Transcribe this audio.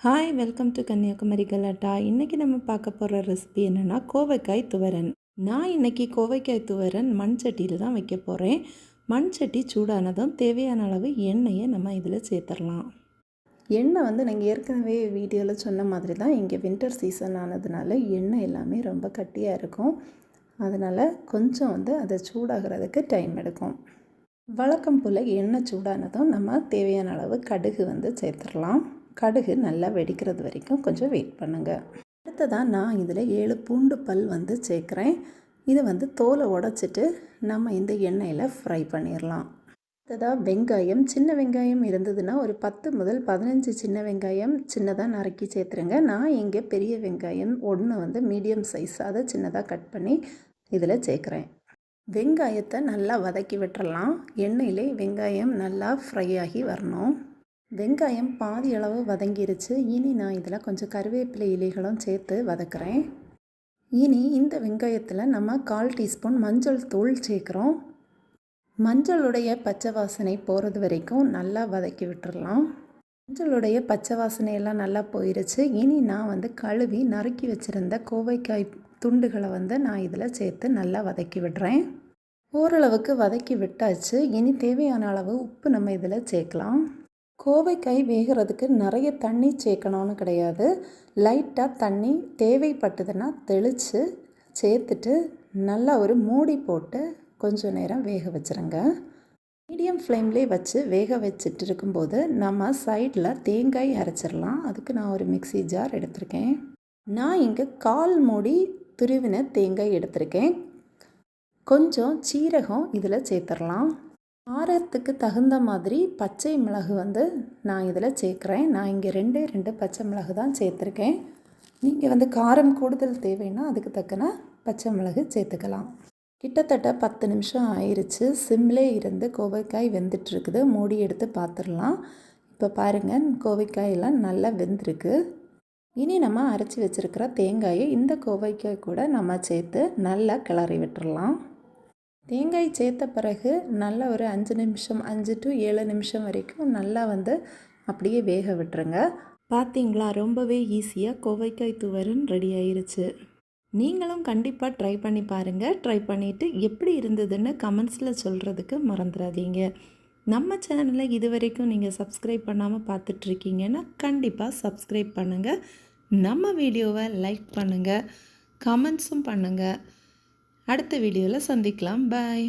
Hi, welcome to Kanyakumari கலாட்டா. இன்றைக்கி நம்ம பார்க்க போகிற ரெசிபி என்னென்னா கோவைக்காய் துவரன். நான் இன்றைக்கி கோவைக்காய் துவரன் மண் சட்டியில் தான் வைக்க போகிறேன். மண் சட்டி சூடானதும் தேவையான அளவு எண்ணெயை நம்ம இதில் சேர்த்துடலாம். எண்ணெய் நீங்கள் ஏற்கனவே வீடியோவில் சொன்ன மாதிரி தான் இங்கே வின்டர் சீசன் ஆனதுனால எண்ணெய் எல்லாமே ரொம்ப கட்டியாக இருக்கும். அதனால் கொஞ்சம் அதை சூடாகிறதுக்கு டைம் எடுக்கும். வழக்கம் போல் எண்ணெய் சூடானதும் நம்ம தேவையான அளவு கடுகு சேர்த்துடலாம். கடுகு நல்லா வெடிக்கிறது வரைக்கும் கொஞ்சம் வெயிட் பண்ணுங்கள். அடுத்ததாக நான் இதில் 7 பூண்டு பல் சேர்க்குறேன். இதை தோலை உடச்சிட்டு நம்ம இந்த எண்ணெயில் ஃப்ரை பண்ணிடலாம். அடுத்ததாக வெங்காயம், சின்ன வெங்காயம் இருந்ததுன்னா ஒரு 10 முதல் 15 சின்ன வெங்காயம் சின்னதாக நறுக்கி சேர்த்துருங்க. நான் இங்கே பெரிய வெங்காயம் ஒன்று மீடியம் சைஸ் அதை சின்னதாக கட் பண்ணி இதில் சேர்க்குறேன். வெங்காயத்தை நல்லா வதக்கி விட்டுறலாம். எண்ணெயிலே வெங்காயம் நல்லா ஃப்ரை ஆகி வரணும். வெங்காயம் பாதி அளவு வதங்கிருச்சு. இனி நான் இதில் கொஞ்சம் கருவேப்பிலை இலைகளும் சேர்த்து வதக்குறேன். இனி இந்த வெங்காயத்தில் நம்ம 1/4 டீஸ்பூன் மஞ்சள் தூள் சேர்க்குறோம். மஞ்சளுடைய பச்சை வாசனை போகிறது வரைக்கும் நல்லா வதக்கி விட்டுறலாம். மஞ்சளுடைய பச்சை வாசனையெல்லாம் நல்லா போயிருச்சு. இனி நான் கழுவி நறுக்கி வச்சுருந்த கோவைக்காய் துண்டுகளை நான் இதில் சேர்த்து நல்லா வதக்கி விடுறேன். ஓரளவுக்கு வதக்கி விட்டாச்சு. இனி தேவையான அளவு உப்பு நம்ம இதில் சேர்க்கலாம். கோவைக்காய் வேகிறதுக்கு நிறைய தண்ணி சேர்க்கணும்னு கிடையாது. லைட்டாக தண்ணி தேவைப்பட்டதுன்னா தெளித்து சேர்த்துட்டு நல்லா ஒரு மூடி போட்டு கொஞ்சம் நேரம் வேக வச்சுருங்க. மீடியம் ஃப்ளேம்லேயே வச்சு வேக வச்சுட்டு இருக்கும்போது நம்ம சைடில் தேங்காய் அரைச்சிடலாம். அதுக்கு நான் ஒரு மிக்ஸி ஜார் எடுத்திருக்கேன். நான் இங்கே 1/4 மூடி துருவின தேங்காய் எடுத்திருக்கேன். கொஞ்சம் சீரகம் இதில் சேர்த்துடலாம். காரத்துக்கு தகுந்த மாதிரி பச்சை மிளகு நான் இதில் சேர்க்குறேன். நான் இங்கே 2 பச்சை மிளகு தான் சேர்த்துருக்கேன். நீங்கள் காரம் கூடுதல் தேவைன்னா அதுக்கு தக்கன பச்சை மிளகு சேர்த்துக்கலாம். கிட்டத்தட்ட 10 நிமிஷம் ஆயிடுச்சு. சிம்லே இருந்து கோவைக்காய் வெந்துட்டுருக்குது. மூடி எடுத்து பார்த்துடலாம். இப்போ பாருங்கள், கோவைக்காயெல்லாம் நல்லா வெந்திருக்கு. இனி நம்ம அரைச்சி வச்சுருக்கிற தேங்காயை இந்த கோவைக்காய் கூட நம்ம சேர்த்து நல்லா கிளறி விட்டுடலாம். தேங்காய் சேர்த்த பிறகு நல்லா ஒரு 5 நிமிஷம் 5 to 7 நிமிஷம் வரைக்கும் நல்லா அப்படியே வேக விட்டுருங்க. பார்த்தீங்களா, ரொம்பவே ஈஸியாக கோவைக்காய் துவரன் ரெடி ஆயிருச்சு. நீங்களும் கண்டிப்பாக ட்ரை பண்ணி பாருங்கள். ட்ரை பண்ணிவிட்டு எப்படி இருந்ததுன்னு கமெண்ட்ஸில் சொல்கிறதுக்கு மறந்துடாதீங்க. நம்ம சேனலை இது வரைக்கும் நீங்கள் சப்ஸ்கிரைப் பண்ணாமல் பார்த்துட்ருக்கீங்கன்னா கண்டிப்பாக சப்ஸ்கிரைப் பண்ணுங்கள். நம்ம வீடியோவை லைக் பண்ணுங்கள், கமெண்ட்ஸும் பண்ணுங்கள். அடுத்த வீடியோவில் சந்திக்கலாம். பாய்.